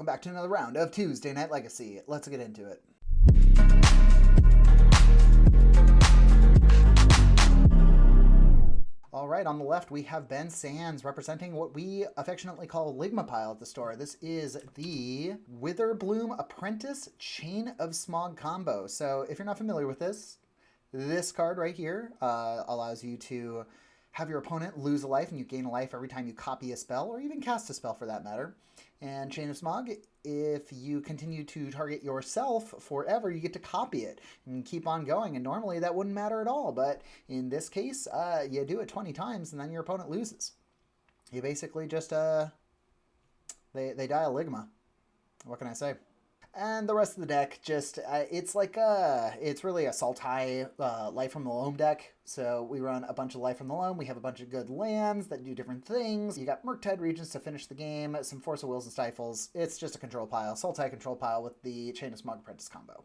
welcome back to another round of Tuesday Night Legacy. Let's get into it. All right, on the left we have Ben Sands representing what we affectionately call Ligma pile at the store. This is the Witherbloom Apprentice Chain of Smog combo. So if you're not familiar with this card right here allows you to have your opponent lose a life and you gain a life every time you copy a spell or even cast a spell for that matter. And Chain of Smog, if you continue to target yourself forever, you get to copy it and keep on going. And normally that wouldn't matter at all. But in this case, you do it 20 times and then your opponent loses. You basically just, they die a Ligma. What can I say? And the rest of the deck, just, it's really a Sultai Life from the Loam deck. So we run a bunch of Life from the Loam. We have a bunch of good lands that do different things. You got Murktide Regions to finish the game, some Force of Wills and Stifles. It's just a control pile, Sultai control pile with the Chain of Smog Apprentice combo.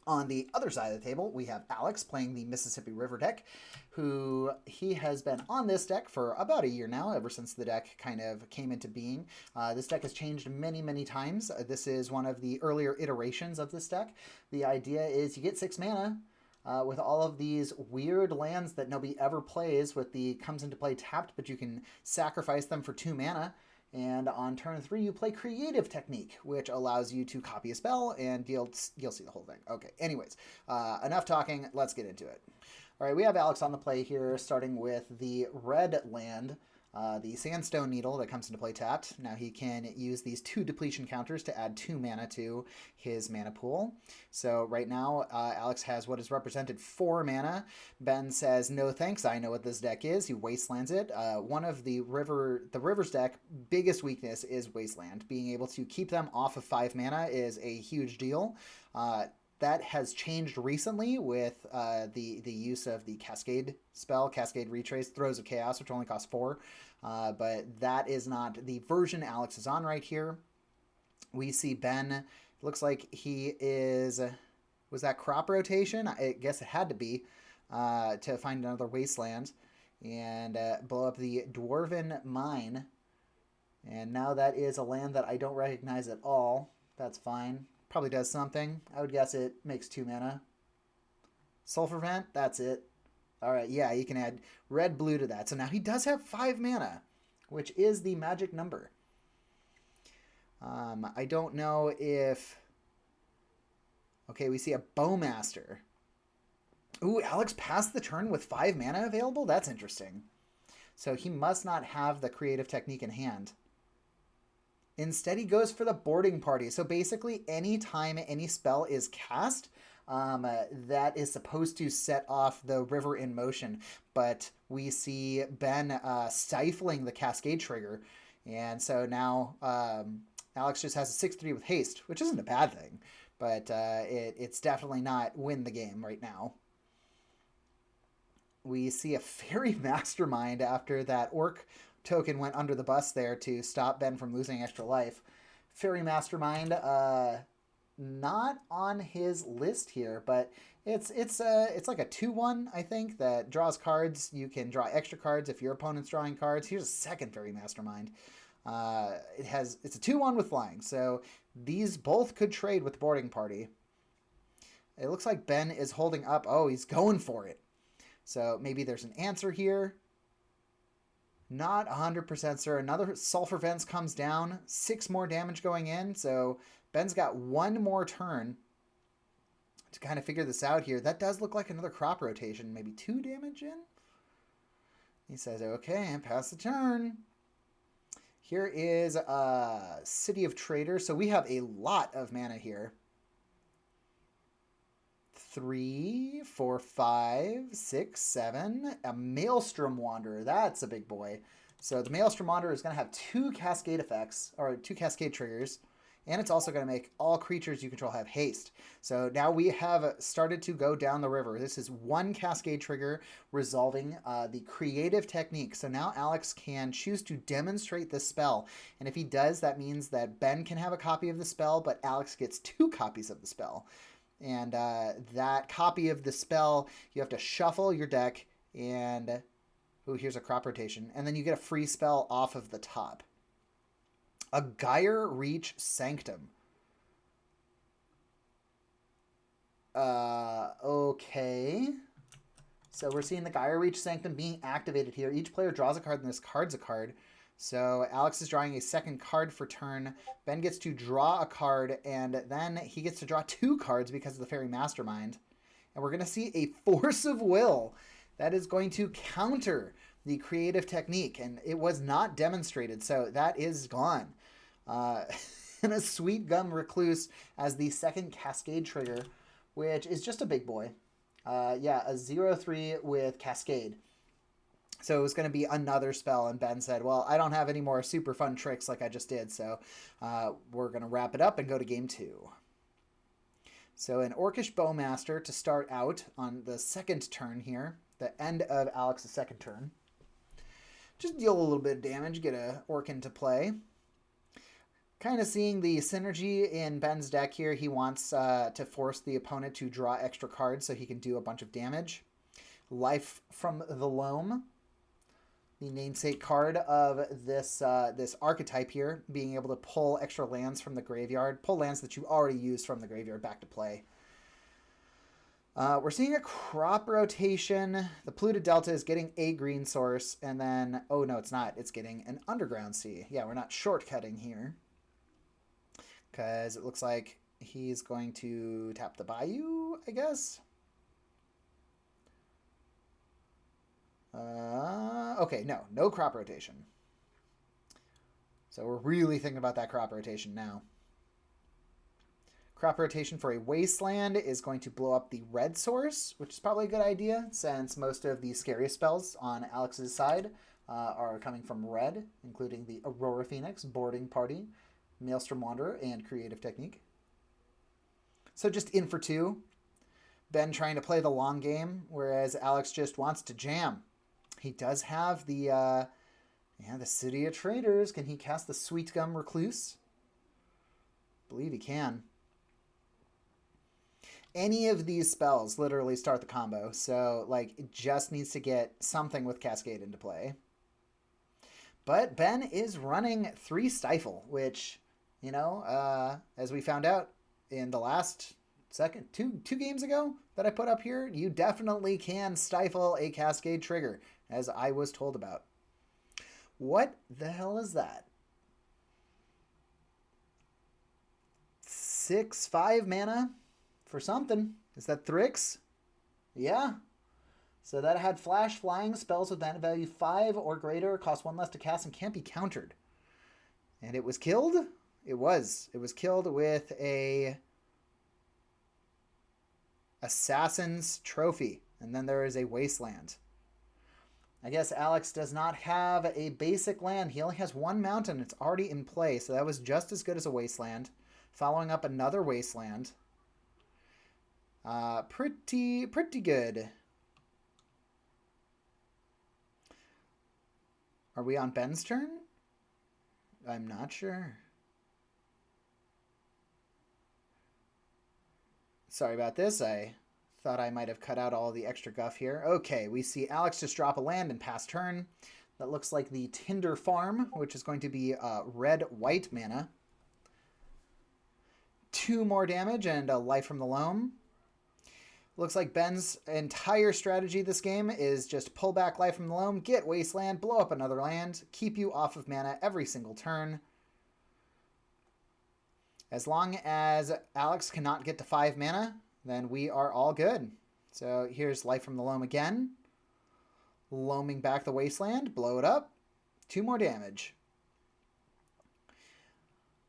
On the other side of the table, we have Alex playing the Mississippi River deck, who he has been on this deck for about a year now, ever since the deck kind of came into being. This deck has changed many, many times. This is one of the earlier iterations of this deck. The idea is you get 6 mana with all of these weird lands that nobody ever plays with the comes into play tapped, but you can sacrifice them for 2 mana. And on turn 3, you play Creative Technique, which allows you to copy a spell and you'll see the whole thing. Okay, anyways, enough talking. Let's get into it. All right, we have Alex on the play here, starting with the red land, the Sandstone Needle that comes into play tapped. Now he can use these 2 depletion counters to add 2 mana to his mana pool. So right now, Alex has what is represented 4 mana. Ben says, no thanks, I know what this deck is. He wastelands it. One of the Rivers deck biggest weakness is Wasteland. Being able to keep them off of 5 mana is a huge deal. That has changed recently with the use of the Cascade spell, Cascade Retrace, Throes of Chaos, which only costs 4. But that is not the version Alex is on right here. We see Ben, looks like he is, was that crop rotation? I guess it had to be, to find another Wasteland and blow up the Dwarven Mine. And now that is a land that I don't recognize at all. That's fine. Probably does something. I would guess it makes 2 mana. Sulfur Vent, that's it. Alright, yeah, you can add red-blue to that. So now he does have 5 mana, which is the magic number. I don't know if... Okay, we see a Bowmaster. Ooh, Alex passed the turn with 5 mana available? That's interesting. So he must not have the Creative Technique in hand. Instead, he goes for the Boarding Party. So basically, any time any spell is cast, that is supposed to set off the river in motion. But we see Ben stifling the Cascade trigger. And so now Alex just has a 6/3 with haste, which isn't a bad thing. But it's definitely not win the game right now. We see a Fairy Mastermind after that Orc token went under the bus there to stop Ben from losing extra life. Fairy Mastermind, not on his list here, but it's like a 2/1, I think, that draws cards. You can draw extra cards if your opponent's drawing cards. Here's a second Fairy Mastermind. It's a 2/1 with flying, so these both could trade with the Boarding Party. It looks like Ben is holding up. Oh, he's going for it. So maybe there's an answer here. Not 100% sure. Another Sulfur Vents comes down. 6 more damage going in. So Ben's got 1 more turn to kind of figure this out here. That does look like another crop rotation. Maybe 2 damage in? He says, okay, and pass the turn. Here is City of Traders. So we have a lot of mana here. 3, 4, 5, 6, 7. A Maelstrom Wanderer. That's a big boy. So the Maelstrom Wanderer is going to have 2 Cascade effects, or 2 Cascade triggers. And it's also going to make all creatures you control have haste. So now we have started to go down the river. This is 1 Cascade trigger resolving the Creative Technique. So now Alex can choose to demonstrate the spell. And if he does, that means that Ben can have a copy of the spell, but Alex gets 2 copies of the spell. And that copy of the spell, you have to shuffle your deck and... Ooh, here's a crop rotation. And then you get a free spell off of the top. A Gyre Reach Sanctum. Okay. So we're seeing the Gyre Reach Sanctum being activated here. Each player draws a card and this card's a card. So Alex is drawing a second card for turn. Ben gets to draw a card, and then he gets to draw 2 cards because of the Fairy Mastermind. And we're going to see a Force of Will that is going to counter the creative technique. And it was not demonstrated, so that is gone. And a Sweet Gum Recluse as the second Cascade trigger, which is just a big boy. Yeah, a 0/3 with Cascade. So it was going to be another spell, and Ben said, well, I don't have any more super fun tricks like I just did, so we're going to wrap it up and go to game 2. So an Orcish Bowmaster to start out on the second turn here, the end of Alex's second turn. Just deal a little bit of damage, get a Orc into play. Kind of seeing the synergy in Ben's deck here. He wants to force the opponent to draw extra cards so he can do a bunch of damage. Life from the Loam, the namesake card of this this archetype here, being able to pull extra lands from the graveyard, pull lands that you already used from the graveyard back to play. We're seeing a crop rotation. The Polluted Delta is getting a green source, and then, oh no, it's not. It's getting an Underground Sea. Yeah, we're not shortcutting here, because it looks like he's going to tap the Bayou, I guess. Okay, no crop rotation. So we're really thinking about that crop rotation now. Crop rotation for a Wasteland is going to blow up the red source, which is probably a good idea since most of the scariest spells on Alex's side are coming from red, including the Aurora Phoenix, Boarding Party, Maelstrom Wanderer, and Creative Technique. So just in for 2. Ben trying to play the long game, whereas Alex just wants to jam. He does have the City of Traders. Can he cast the Sweet Gum Recluse? I believe he can. Any of these spells literally start the combo, so like it just needs to get something with Cascade into play. But Ben is running 3 Stifle, which, you know, as we found out in the last two games ago that I put up here, you definitely can stifle a Cascade trigger, as I was told about. What the hell is that? 6/5 mana for something. Is that Thrix? Yeah. So that had flash, flying, spells with mana value 5 or greater, cost 1 less to cast, and can't be countered. And it was killed? It was. It was killed with a Assassin's Trophy. And then there is a Wasteland. I guess Alex does not have a basic land. He only has 1 mountain. It's already in play, so that was just as good as a Wasteland. Following up another Wasteland. Pretty good. Are we on Ben's turn? I'm not sure. Sorry about this. I thought I might have cut out all the extra guff here. Okay, we see Alex just drop a land and pass turn. That looks like the Tinder Farm, which is going to be red-white mana. 2 more damage and a Life from the Loam. Looks like Ben's entire strategy this game is just pull back Life from the Loam, get Wasteland, blow up another land, keep you off of mana every single turn. As long as Alex cannot get to 5 mana, then we are all good. So here's Life from the Loam again. Loaming back the Wasteland, blow it up. 2 more damage.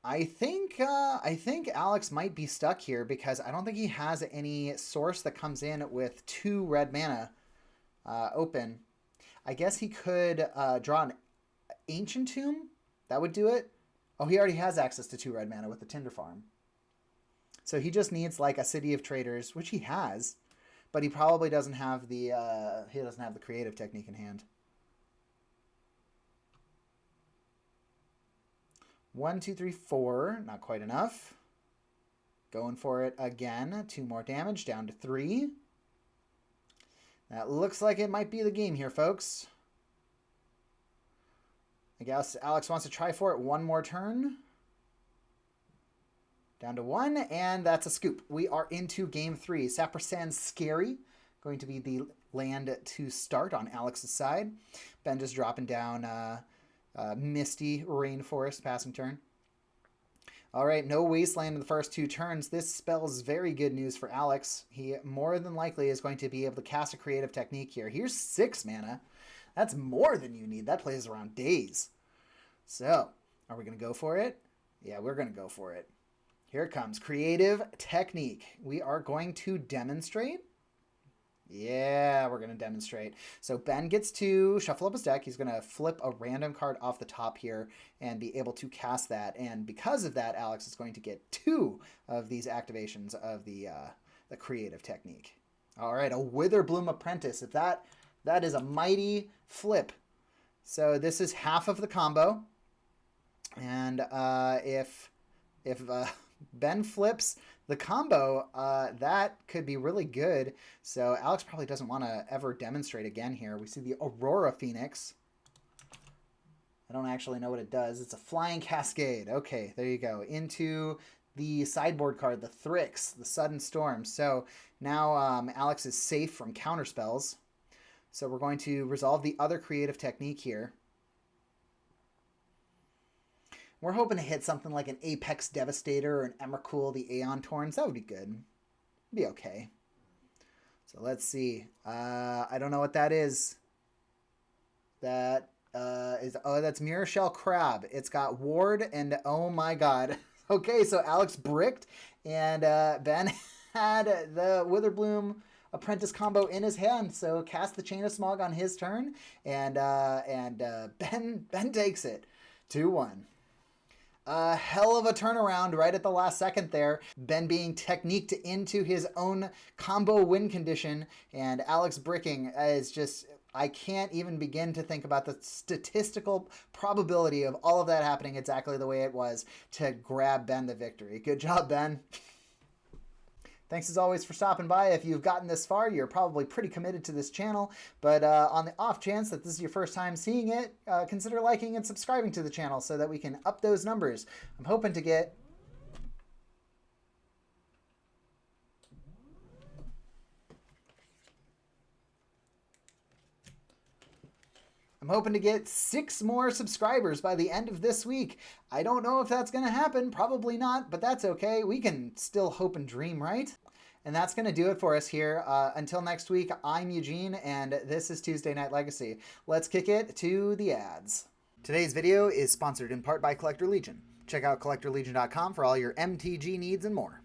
I think Alex might be stuck here because I don't think he has any source that comes in with 2 red mana open. I guess he could draw an Ancient Tomb. That would do it. Oh, he already has access to 2 red mana with the Tinder Farm. So he just needs like a City of Traders, which he has, but he probably doesn't have the Creative Technique in hand. 1, 2, 3, 4. Not quite enough. Going for it again. 2 more damage, down to 3. That looks like it might be the game here, folks. I guess Alex wants to try for it one more turn. Down to 1, and that's a scoop. We are into game 3. Saprasand's Scary, going to be the land to start on Alex's side. Ben just dropping down Misty Rainforest, passing turn. All right, no Wasteland in the first 2 turns. This spells very good news for Alex. He more than likely is going to be able to cast a Creative Technique here. Here's 6 mana. That's more than you need. That plays around days. So, are we going to go for it? Yeah, we're going to go for it. Here it comes. Creative Technique. We are going to demonstrate. Yeah, we're going to demonstrate. So Ben gets to shuffle up his deck. He's going to flip a random card off the top here and be able to cast that. And because of that, Alex is going to get 2 of these activations of the Creative Technique. All right, a Witherbloom Apprentice. If that is a mighty flip. So this is half of the combo. And if Ben flips the combo, that could be really good. So Alex probably doesn't want to ever demonstrate again here. We see the Aurora Phoenix. I don't actually know what it does. It's a Flying Cascade. Okay, there you go. Into the sideboard card, the Thrix, the Sudden Storm. So now Alex is safe from counter spells. So we're going to resolve the other Creative Technique here. We're hoping to hit something like an Apex Devastator or an Emrakul, the Aeon Torrents. That would be good. Be okay. So let's see. I don't know what that is. That that's Mirror Shell Crab. It's got Ward and oh my god. Okay, so Alex bricked and Ben had the Witherbloom Apprentice combo in his hand. So cast the Chain of Smog on his turn and Ben takes it. 2-1. A hell of a turnaround right at the last second there. Ben being techniqued into his own combo win condition, and Alex bricking is just, I can't even begin to think about the statistical probability of all of that happening exactly the way it was to grab Ben the victory. Good job, Ben. Thanks as always for stopping by. If you've gotten this far, you're probably pretty committed to this channel, but on the off chance that this is your first time seeing it, consider liking and subscribing to the channel so that we can up those numbers. I'm hoping to get... I'm hoping to get 6 more subscribers by the end of this week. I don't know if that's going to happen. Probably not, but that's okay. We can still hope and dream, right? And that's going to do it for us here. Until next week, I'm Eugene, and this is Tuesday Night Legacy. Let's kick it to the ads. Today's video is sponsored in part by Collector Legion. Check out CollectorLegion.com for all your MTG needs and more.